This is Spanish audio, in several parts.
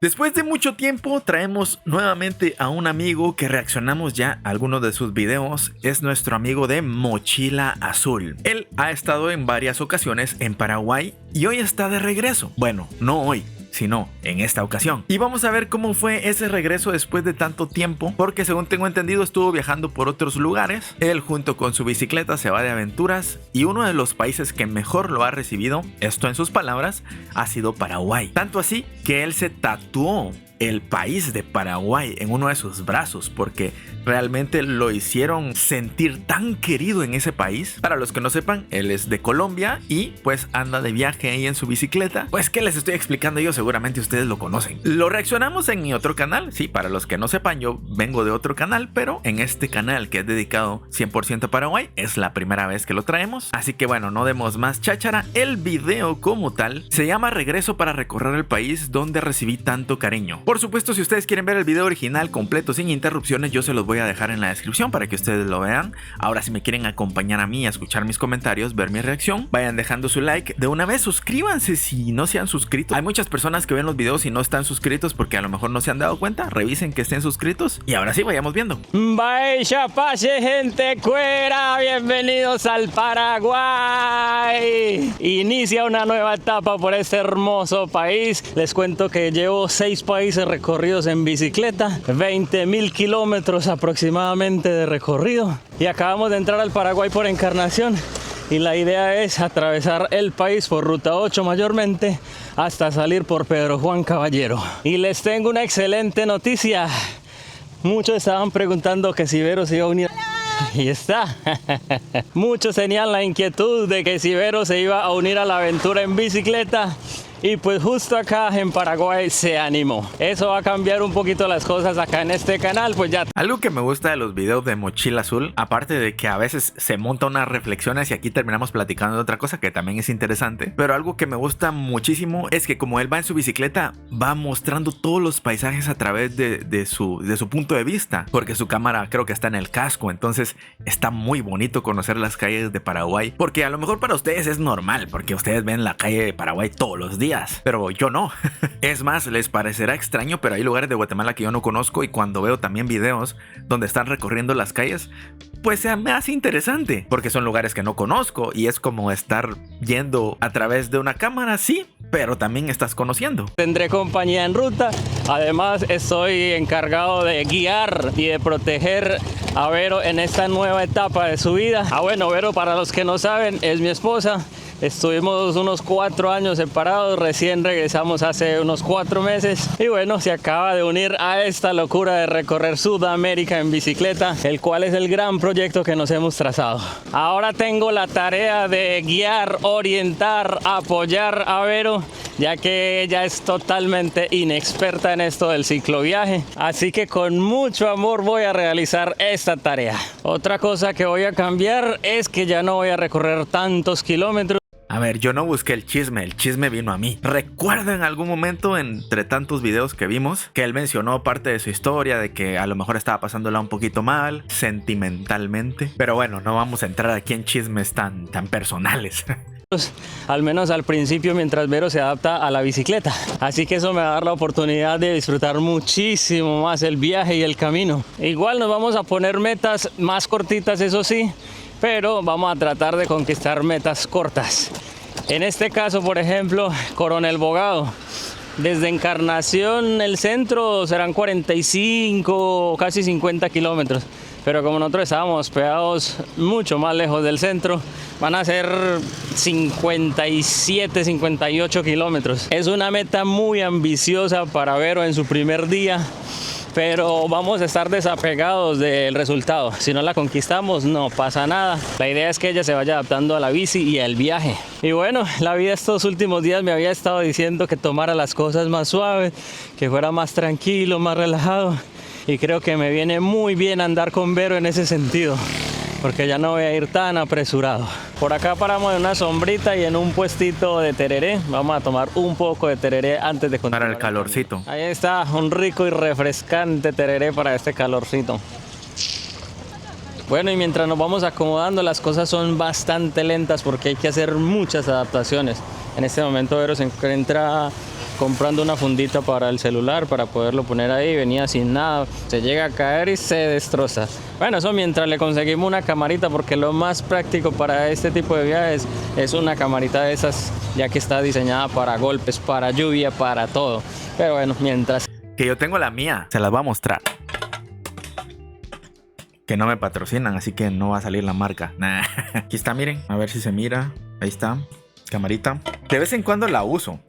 Después de mucho tiempo traemos nuevamente a un amigo que reaccionamos ya a algunos de sus videos. Es nuestro amigo de Mochila Azul. Él ha estado en varias ocasiones en Paraguay y hoy está de regreso. Bueno, no hoy, sino en esta ocasión. Y vamos a ver cómo fue ese regreso después de tanto tiempo, porque según tengo entendido estuvo viajando por otros lugares. Él junto con su bicicleta se va de aventuras y uno de los países que mejor lo ha recibido, esto en sus palabras, ha sido Paraguay. Tanto así que él se tatuó el país de Paraguay en uno de sus brazos porque realmente lo hicieron sentir tan querido en ese país. Para los que no sepan, él es de Colombia y pues anda de viaje ahí en su bicicleta. Pues que les estoy explicando yo, seguramente ustedes lo conocen. Lo reaccionamos en mi otro canal. Sí, para los que no sepan, yo vengo de otro canal, pero en este canal que es dedicado 100% a Paraguay es la primera vez que lo traemos. Así que bueno, no demos más cháchara. El video como tal se llama Regreso para recorrer el país donde recibí tanto cariño. Por supuesto, si ustedes quieren ver el video original completo sin interrupciones, yo se los voy a dejar en la descripción para que ustedes lo vean. Ahora, si me quieren acompañar a mí a escuchar mis comentarios, ver mi reacción, vayan dejando su like. De una vez suscríbanse si no se han suscrito. Hay muchas personas que ven los videos y no están suscritos porque a lo mejor no se han dado cuenta. Revisen que estén suscritos y ahora sí, vayamos viendo. Vaya pase, gente cuera, bienvenidos al Paraguay. Inicia una nueva etapa por este hermoso país. Les cuento que llevo 6 países recorridos en bicicleta, 20.000 kilómetros aproximadamente de recorrido, y acabamos de entrar al Paraguay por Encarnación. Y la idea es atravesar el país por Ruta 8 mayormente hasta salir por Pedro Juan Caballero. Y les tengo una excelente noticia. Muchos estaban preguntando que si Vero se iba a unir. Ahí está. Muchos tenían la inquietud de que si Vero se iba a unir a la aventura en bicicleta. Y pues justo acá en Paraguay se animó. Eso va a cambiar un poquito las cosas acá en este canal, pues ya. Algo que me gusta de los videos de Mochila Azul, aparte de que a veces se monta unas reflexiones y aquí terminamos platicando de otra cosa que también es interesante, pero algo que me gusta muchísimo es que como él va en su bicicleta, va mostrando todos los paisajes a través de su punto de vista, porque su cámara creo que está en el casco, entonces está muy bonito conocer las calles de Paraguay, porque a lo mejor para ustedes es normal, porque ustedes ven la calle de Paraguay todos los días. Pero yo no. Es más, les parecerá extraño, pero hay lugares de Guatemala que yo no conozco y cuando veo también videos donde están recorriendo las calles, pues se me hace interesante, porque son lugares que no conozco y es como estar yendo a través de una cámara, sí, pero también estás conociendo. Tendré compañía en ruta, además estoy encargado de guiar y de proteger a Vero en esta nueva etapa de su vida. Bueno, Vero, para los que no saben, es mi esposa. Estuvimos unos 4 años separados, recién regresamos hace unos 4 meses y bueno, se acaba de unir a esta locura de recorrer Sudamérica en bicicleta, el cual es el gran proyecto que nos hemos trazado. Ahora tengo la tarea de guiar, orientar, apoyar a Vero, ya que ella es totalmente inexperta en esto del cicloviaje, así que con mucho amor voy a realizar esta tarea. Otra cosa que voy a cambiar es que ya no voy a recorrer tantos kilómetros. A ver, yo no busqué el chisme vino a mí. Recuerdo en algún momento entre tantos videos que vimos que él mencionó parte de su historia, de que a lo mejor estaba pasándola un poquito mal, sentimentalmente. Pero bueno, no vamos a entrar aquí en chismes tan personales. Al menos al principio, mientras Vero se adapta a la bicicleta. Así que eso me va a dar la oportunidad de disfrutar muchísimo más el viaje y el camino. Igual nos vamos a poner metas más cortitas, eso sí, pero vamos a tratar de conquistar metas cortas. En este caso, por ejemplo, Coronel Bogado. Desde Encarnación, el centro serán 45, casi 50 kilómetros. Pero como nosotros estábamos hospedados mucho más lejos del centro, van a ser 57, 58 kilómetros. Es una meta muy ambiciosa para Vero en su primer día, pero vamos a estar desapegados del resultado. Si no la conquistamos, no pasa nada. La idea es que ella se vaya adaptando a la bici y al viaje. Y bueno, la vida estos últimos días me había estado diciendo que tomara las cosas más suaves, que fuera más tranquilo, más relajado. Y creo que me viene muy bien andar con Vero en ese sentido, porque ya no voy a ir tan apresurado. Por acá paramos en una sombrita y en un puestito de tereré. Vamos a tomar un poco de tereré antes de continuar. Para el calorcito. Ahí está, un rico y refrescante tereré para este calorcito. Bueno, y mientras nos vamos acomodando, las cosas son bastante lentas porque hay que hacer muchas adaptaciones. En este momento Vero se encuentra comprando una fundita para el celular para poderlo poner ahí. Venía sin nada, se llega a caer y se destroza. Bueno, eso mientras le conseguimos una camarita, porque lo más práctico para este tipo de viajes es una camarita de esas, ya que está diseñada para golpes, para lluvia, para todo. Pero bueno, mientras... Que yo tengo la mía, se las voy a mostrar. Que no me patrocinan, así que no va a salir la marca. Nah. Aquí está, miren, a ver si se mira. Ahí está, camarita. De vez en cuando la uso.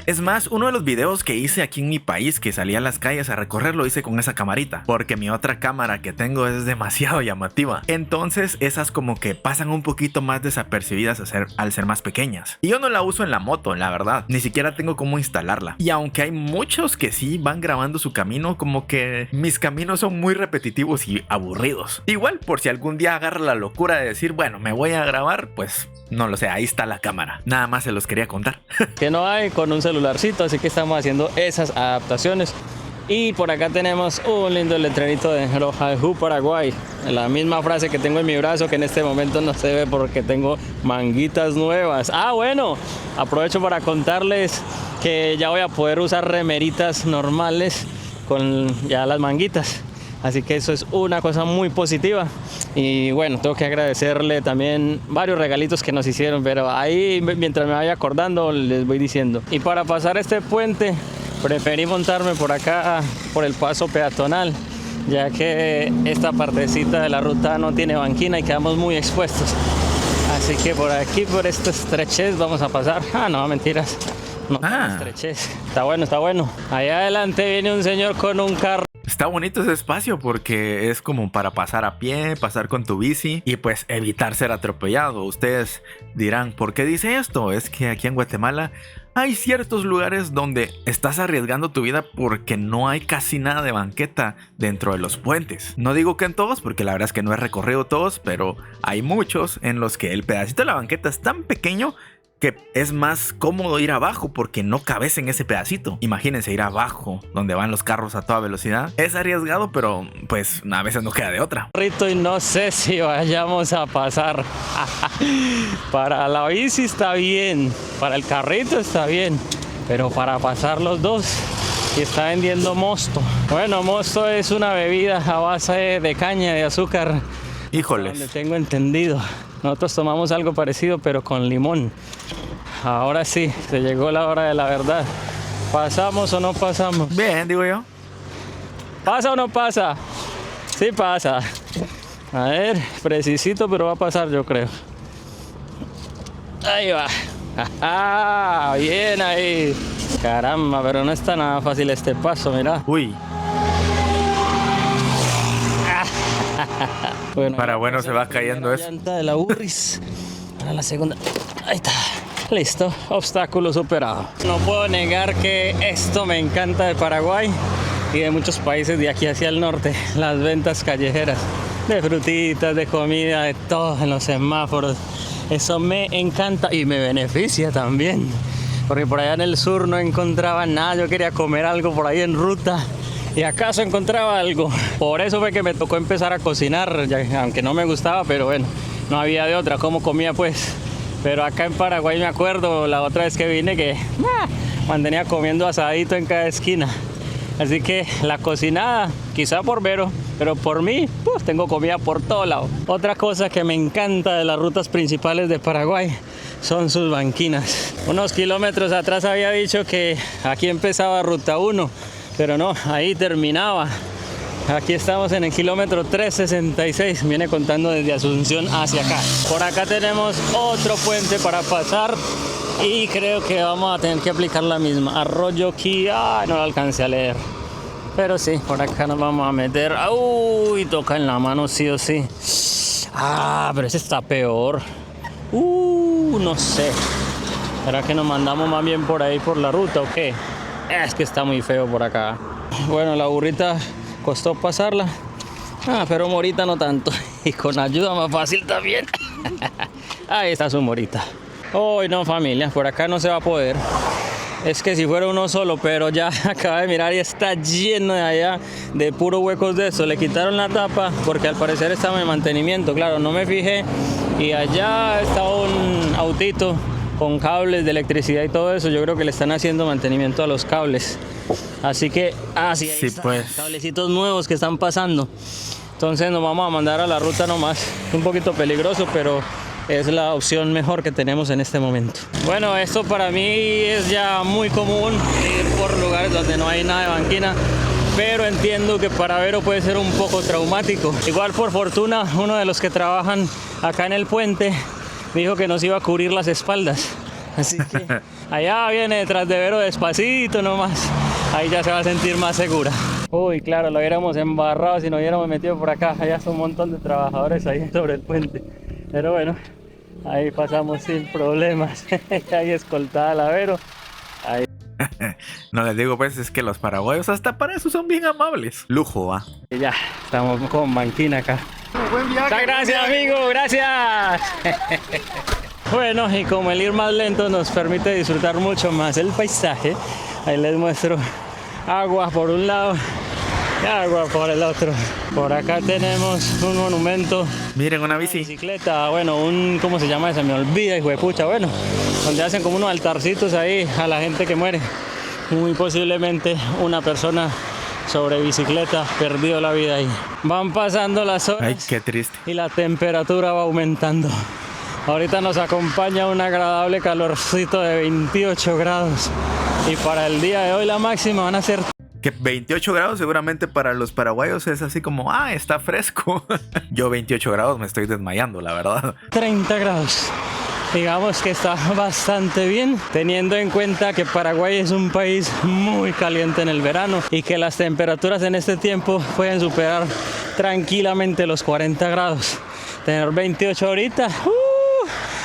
Es más, uno de los videos que hice aquí en mi país, que salí a las calles a recorrer, lo hice con esa camarita, porque mi otra cámara que tengo es demasiado llamativa. Entonces esas como que pasan un poquito más desapercibidas al ser más pequeñas. Y yo no la uso en la moto, la verdad. Ni siquiera tengo cómo instalarla. Y aunque hay muchos que sí van grabando su camino, como que mis caminos son muy repetitivos y aburridos. Igual, por si algún día agarra la locura de decir, bueno, me voy a grabar, pues no lo sé, ahí está la cámara. Nada más se los quería contar. Que no hay con un celularcito, así que estamos haciendo esas adaptaciones. Y por acá tenemos un lindo letrerito de Loja-Ju, Paraguay. La misma frase que tengo en mi brazo, que en este momento no se ve porque tengo manguitas nuevas. Ah, bueno, aprovecho para contarles que ya voy a poder usar remeritas normales con ya las manguitas. Así que eso es una cosa muy positiva. Y bueno, tengo que agradecerle también varios regalitos que nos hicieron, pero ahí mientras me vaya acordando les voy diciendo. Y para pasar este puente preferí montarme por acá, por el paso peatonal, ya que esta partecita de la ruta no tiene banquina y quedamos muy expuestos. Así que por aquí, por esta estrechez vamos a pasar. Ah, no, mentiras. No, estrechez. Está bueno, está bueno. Allá adelante viene un señor con un carro. Está bonito ese espacio porque es como para pasar a pie, pasar con tu bici y pues evitar ser atropellado. Ustedes dirán, ¿por qué dice esto? Es que aquí en Guatemala hay ciertos lugares donde estás arriesgando tu vida porque no hay casi nada de banqueta dentro de los puentes. No digo que en todos, porque la verdad es que no he recorrido todos, pero hay muchos en los que el pedacito de la banqueta es tan pequeño que es más cómodo ir abajo porque no cabes en ese pedacito. Imagínense ir abajo donde van los carros a toda velocidad. Es arriesgado, pero pues a veces no queda de otra. Y no sé si vayamos a pasar. Para la bici está bien, para el carrito está bien, pero para pasar los dos, y está vendiendo mosto. Bueno, mosto es una bebida a base de caña de azúcar. Híjoles. Donde tengo entendido. Nosotros tomamos algo parecido, pero con limón. Ahora sí, se llegó la hora de la verdad. ¿Pasamos o no pasamos? Bien, digo yo. ¿Pasa o no pasa? Sí pasa. A ver, precisito, pero va a pasar, yo creo. Ahí va. ¡Ah! Bien ahí. Caramba, pero no está nada fácil este paso, mira. Uy. Bueno, para bueno se va cayendo eso. Llanta de la Urris. Para la segunda. Ahí está. Listo. Obstáculo superado. No puedo negar que esto me encanta de Paraguay y de muchos países de aquí hacia el norte. Las ventas callejeras de frutitas, de comida, de todo en los semáforos. Eso me encanta y me beneficia también. Porque por allá en el sur no encontraba nada. Yo quería comer algo por ahí en ruta. ¿Y acaso encontraba algo? Por eso fue que me tocó empezar a cocinar, ya, aunque no me gustaba, pero bueno, no había de otra. ¿Cómo comía pues? Pero acá en Paraguay me acuerdo la otra vez que vine que mantenía comiendo asadito en cada esquina. Así que la cocinada, quizá por Vero, pero por mí, pues tengo comida por todo lado. Otra cosa que me encanta de las rutas principales de Paraguay son sus banquinas. Unos kilómetros atrás había dicho que aquí empezaba Ruta 1. Pero no, ahí terminaba. Aquí estamos en el kilómetro 366. Viene contando desde Asunción hacia acá. Por acá tenemos otro puente para pasar. Y creo que vamos a tener que aplicar la misma. Arroyo Kia. No lo alcancé a leer. Pero sí, por acá nos vamos a meter. Uy, toca en la mano sí o sí. Ah, pero ese está peor. No sé. ¿Será que nos mandamos más bien por ahí por la ruta o qué? Es que está muy feo por acá. Bueno, la burrita costó pasarla. Pero Morita no tanto. Y con ayuda más fácil también. Ahí está su Morita. Hoy no, familia, por acá no se va a poder. Es que si fuera uno solo, pero ya acaba de mirar y está lleno de allá de puros huecos de eso. Le quitaron la tapa porque al parecer estaba en mantenimiento. Claro, no me fijé. Y allá está un autito con cables de electricidad y todo eso. Yo creo que le están haciendo mantenimiento a los cables. Así que, sí, ahí está, pues. Cablecitos nuevos que están pasando. Entonces nos vamos a mandar a la ruta nomás. Es un poquito peligroso, pero es la opción mejor que tenemos en este momento. Bueno, esto para mí es ya muy común, ir por lugares donde no hay nada de banquina, pero entiendo que para Vero puede ser un poco traumático. Igual, por fortuna, uno de los que trabajan acá en el puente dijo que nos iba a cubrir las espaldas. Así que allá viene detrás de Vero despacito nomás. Ahí ya se va a sentir más segura. Uy, claro, lo hubiéramos embarrado si nos hubiéramos metido por acá. Allá son un montón de trabajadores ahí sobre el puente. Pero bueno, ahí pasamos sin problemas. Ahí escoltada la Vero. Ahí. No les digo, pues, es que los paraguayos hasta para eso son bien amables. Lujo, ¿ah? Y ya, estamos con banquina acá. Buen viaje. Muchas gracias, amigo, gracias. Bueno, y como el ir más lento nos permite disfrutar mucho más el paisaje, ahí les muestro agua por un lado y agua por el otro. Por acá tenemos un monumento. Miren, una bici. Bicicleta, bueno, ¿cómo se llama? Se me olvida, hijo de pucha. Bueno, donde hacen como unos altarcitos ahí a la gente que muere. Muy posiblemente una persona sobre bicicleta perdió la vida ahí. Van pasando las horas. Ay, qué triste. Y la temperatura va aumentando. Ahorita nos acompaña un agradable calorcito de 28 grados. Y para el día de hoy la máxima van a ser... Que 28 grados seguramente para los paraguayos es así como, está fresco. Yo 28 grados me estoy desmayando, la verdad. 30 grados. Digamos que está bastante bien, teniendo en cuenta que Paraguay es un país muy caliente en el verano y que las temperaturas en este tiempo pueden superar tranquilamente los 40 grados. Tener 28 ahorita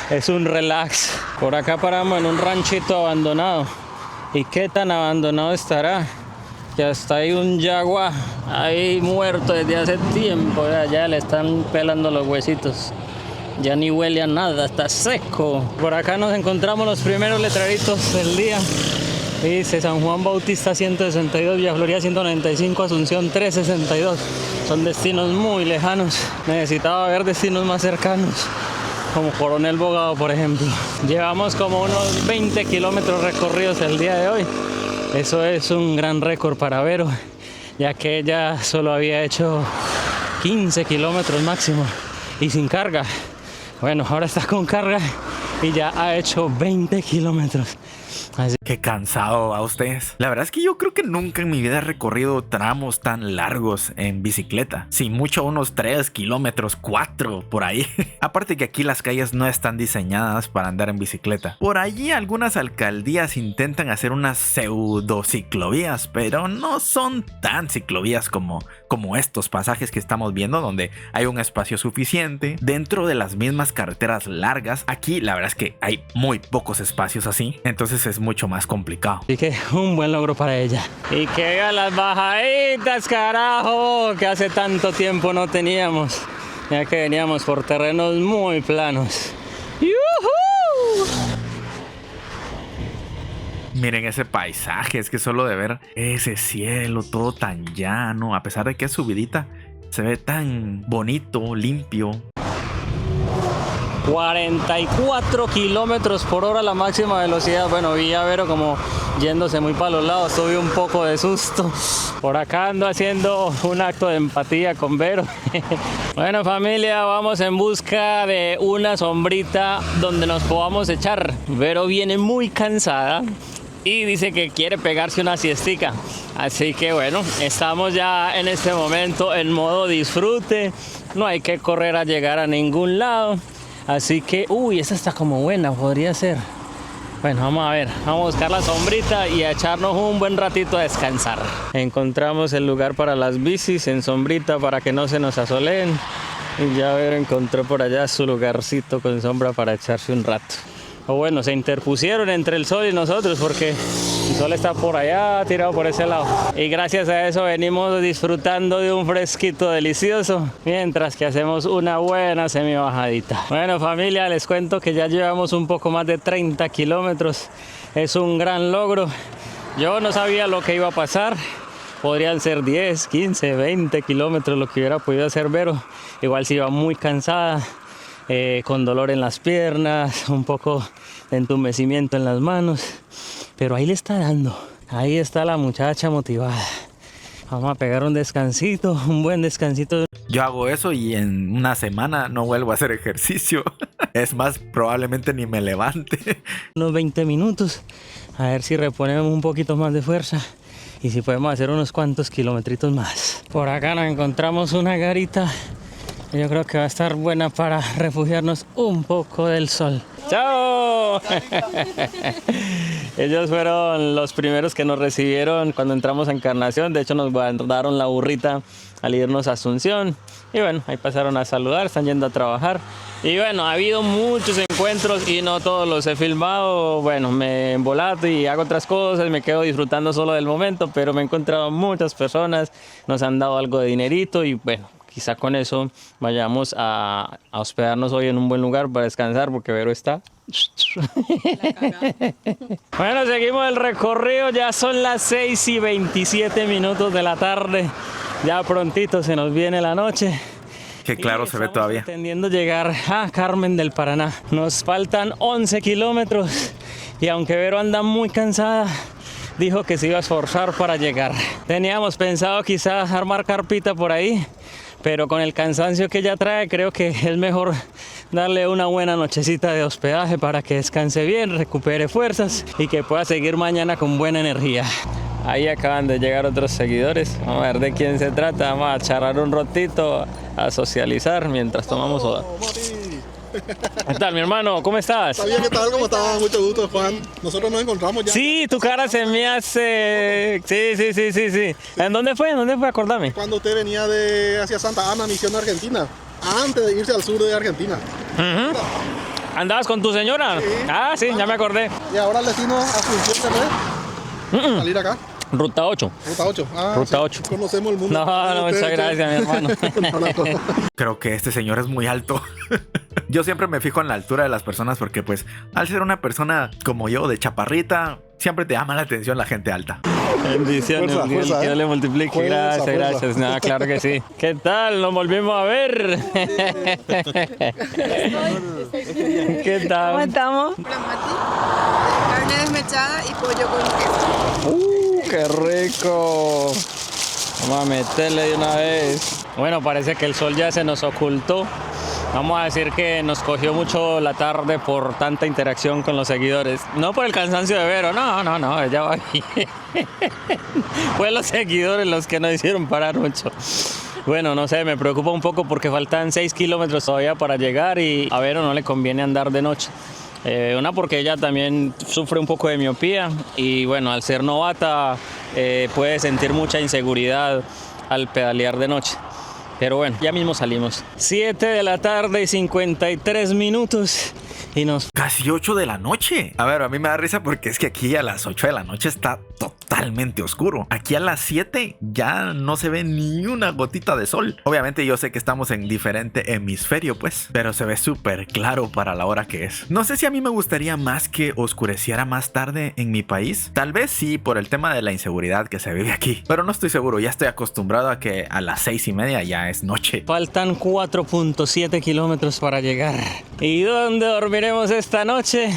es un relax. Por acá paramos en un ranchito abandonado. ¿Y qué tan abandonado estará? Que hasta hay un jaguar ahí muerto desde hace tiempo. Ya le están pelando los huesitos. Ya ni huele a nada, está seco. Por acá nos encontramos los primeros letreritos del día. Dice San Juan Bautista 162, Villa Florida 195, Asunción 362. Son destinos muy lejanos. Necesitaba ver destinos más cercanos, como Coronel Bogado, por ejemplo. Llevamos como unos 20 kilómetros recorridos el día de hoy. Eso es un gran récord para Vero, ya que ella solo había hecho 15 kilómetros máximo y sin carga. Bueno, ahora está con carga y ya ha hecho 20 kilómetros. Así. Qué cansado a ustedes. La verdad es que yo creo que nunca en mi vida he recorrido tramos tan largos en bicicleta. Sin mucho, unos 3 kilómetros, 4 por ahí. Aparte que aquí las calles no están diseñadas para andar en bicicleta. Por allí algunas alcaldías intentan hacer unas pseudo ciclovías, pero no son tan ciclovías como estos pasajes que estamos viendo, donde hay un espacio suficiente dentro de las mismas carreteras largas. Aquí la verdad es que hay muy pocos espacios así, entonces es mucho más complicado. Así que un buen logro para ella. Y que vean las bajaditas, carajo, que hace tanto tiempo no teníamos, ya que veníamos por terrenos muy planos. ¡Yujú! Miren ese paisaje, es que solo de ver ese cielo todo tan llano, a pesar de que es subidita, se ve tan bonito, limpio. 44 kilómetros por hora la máxima velocidad. Bueno, vi a Vero como yéndose muy para los lados, tuve un poco de susto. Por acá ando haciendo un acto de empatía con Vero. Bueno, familia, vamos en busca de una sombrita donde nos podamos echar. Vero viene muy cansada y dice que quiere pegarse una siestica. Así que bueno, estamos ya en este momento en modo disfrute. No hay que correr a llegar a ningún lado. Así que, esta está como buena, podría ser. Bueno, vamos a ver, vamos a buscar la sombrita y a echarnos un buen ratito a descansar. Encontramos el lugar para las bicis en sombrita para que no se nos asoleen. Y ya Vero encontró por allá su lugarcito con sombra para echarse un rato. O bueno, se interpusieron entre el sol y nosotros porque el sol está por allá, tirado por ese lado. Y gracias a eso venimos disfrutando de un fresquito delicioso, mientras que hacemos una buena semibajadita. Bueno, familia, les cuento que ya llevamos un poco más de 30 kilómetros. Es un gran logro. Yo no sabía lo que iba a pasar. Podrían ser 10, 15, 20 kilómetros lo que hubiera podido hacer Vero. Igual si iba muy cansada. Con dolor en las piernas, un poco de entumecimiento en las manos. Pero ahí le está dando. Ahí está la muchacha motivada. Vamos a pegar un descansito, un buen descansito. Yo hago eso y en una semana no vuelvo a hacer ejercicio. Es más, probablemente ni me levante. Unos 20 minutos. A ver si reponemos un poquito más de fuerza. Y si podemos hacer unos cuantos kilometritos más. Por acá nos encontramos una garita. Yo creo que va a estar buena para refugiarnos un poco del sol. ¡Chao! Ellos fueron los primeros que nos recibieron cuando entramos a Encarnación. De hecho, nos guardaron la burrita al irnos a Asunción. Y bueno, ahí pasaron a saludar, están yendo a trabajar. Y bueno, ha habido muchos encuentros y no todos los he filmado. Bueno, me embolato y hago otras cosas, me quedo disfrutando solo del momento, pero me he encontrado muchas personas, nos han dado algo de dinerito y bueno, quizá con eso vayamos a hospedarnos hoy en un buen lugar para descansar porque Vero está... Bueno, seguimos el recorrido, ya son las 6:27 de la tarde, ya prontito se nos viene la noche. Qué claro se ve todavía. Pretendiendo llegar a Carmen del Paraná. Nos faltan 11 kilómetros y aunque Vero anda muy cansada, dijo que se iba a esforzar para llegar. Teníamos pensado quizás armar carpita por ahí, pero con el cansancio que ella trae creo que es mejor darle una buena nochecita de hospedaje para que descanse bien, recupere fuerzas y que pueda seguir mañana con buena energía. Ahí acaban de llegar otros seguidores, vamos a ver de quién se trata, vamos a charlar un ratito, a socializar mientras tomamos soda. ¿Qué tal, mi hermano? ¿Cómo estás? Sabía que tal, ¿cómo estás? Mucho gusto, Juan. Nosotros nos encontramos ya. Sí, tu cara se me hace... Sí. ¿En dónde fue? Acordame. Cuando usted venía hacia Santa Ana, misión Argentina. Antes de irse al sur de Argentina. ¿Andabas con tu señora? Sí. Ah, sí, ya me acordé. Y ahora el destino Asunción, ¿no? Salir acá. Ruta 8. Ruta 8. Ah, Ruta sí, 8. Conocemos el mundo. No, muchas gracias, mi hermano. Creo que este señor es muy alto. Yo siempre me fijo en la altura de las personas porque pues al ser una persona como yo de chaparrita, siempre te llama la atención la gente alta. Bendiciones, Fuerza, que Dios le multiplique. Fuerza. Gracias. Nada, claro que sí. ¿Qué tal? Nos volvimos a ver. ¿Qué tal? ¿Cómo estamos? Hola Mati, carne desmechada y pollo con queso. ¡Qué rico! Vamos a meterle de una vez. Bueno, parece que el sol ya se nos ocultó. Vamos a decir que nos cogió mucho la tarde por tanta interacción con los seguidores. No por el cansancio de Vero, no, ella va bien. Fue los seguidores los que nos hicieron parar mucho. Bueno, no sé, me preocupa un poco porque faltan 6 kilómetros todavía para llegar y a Vero no le conviene andar de noche. Una porque ella también sufre un poco de miopía y bueno, al ser novata puede sentir mucha inseguridad al pedalear de noche. Pero bueno, ya mismo salimos. 7 de la tarde y 53 minutos y nos... Casi 8 de la noche. A ver, a mí me da risa porque es que aquí a las 8 de la noche está totalmente oscuro. Aquí a las 7 ya no se ve ni una gotita de sol. Obviamente yo sé que estamos en diferente hemisferio pues, pero se ve súper claro para la hora que es. No sé si a mí me gustaría más que oscureciera más tarde en mi país. Tal vez sí por el tema de la inseguridad que se vive aquí, pero no estoy seguro. Ya estoy acostumbrado a que a las 6:30 ya es noche. Faltan 4.7 kilómetros para llegar. ¿Y dónde dormiremos esta noche?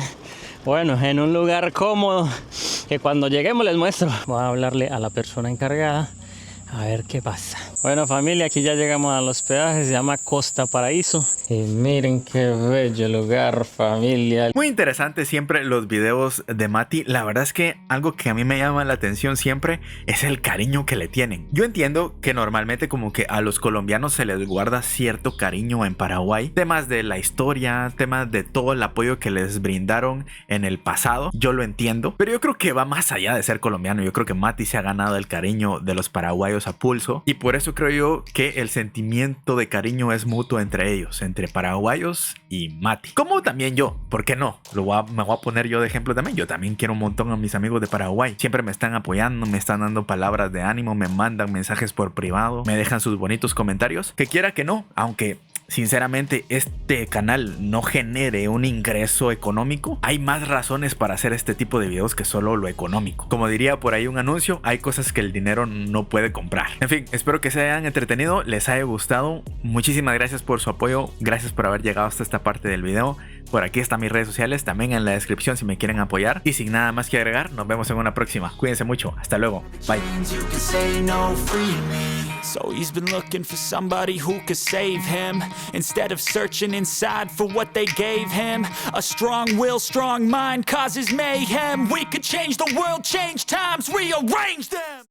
Bueno, en un lugar cómodo que cuando lleguemos les muestro. Voy a hablarle a la persona encargada a ver qué pasa. Bueno, familia, aquí ya llegamos al hospedaje, se llama Costa Paraíso. Y miren qué bello lugar, familia. Muy interesante siempre los videos de Mati. La verdad es que algo que a mí me llama la atención siempre es el cariño que le tienen. Yo entiendo que normalmente como que a los colombianos se les guarda cierto cariño en Paraguay. Temas de la historia, temas de todo el apoyo que les brindaron en el pasado. Yo lo entiendo, pero yo creo que va más allá de ser colombiano. Yo creo que Mati se ha ganado el cariño de los paraguayos a pulso y por eso creo yo que el sentimiento de cariño es mutuo entre ellos, entre paraguayos y Mati, como también yo, ¿por qué no? Me voy a poner yo de ejemplo también. Yo también quiero un montón a mis amigos de Paraguay, siempre me están apoyando, me están dando palabras de ánimo, me mandan mensajes por privado, me dejan sus bonitos comentarios, que quiera que no, aunque sinceramente este canal no genere un ingreso económico, hay más razones para hacer este tipo de videos que solo lo económico. Como diría por ahí un anuncio, hay cosas que el dinero no puede comprar. En fin, espero que se hayan entretenido, les haya gustado. Muchísimas gracias por su apoyo, gracias por haber llegado hasta esta parte del video. Por aquí están mis redes sociales, también en la descripción si me quieren apoyar. Y sin nada más que agregar, nos vemos en una próxima. Cuídense mucho, hasta luego, bye. So he's been looking for somebody who could save him, instead of searching inside for what they gave him. A strong will, strong mind causes mayhem. We could change the world, change times, rearrange them.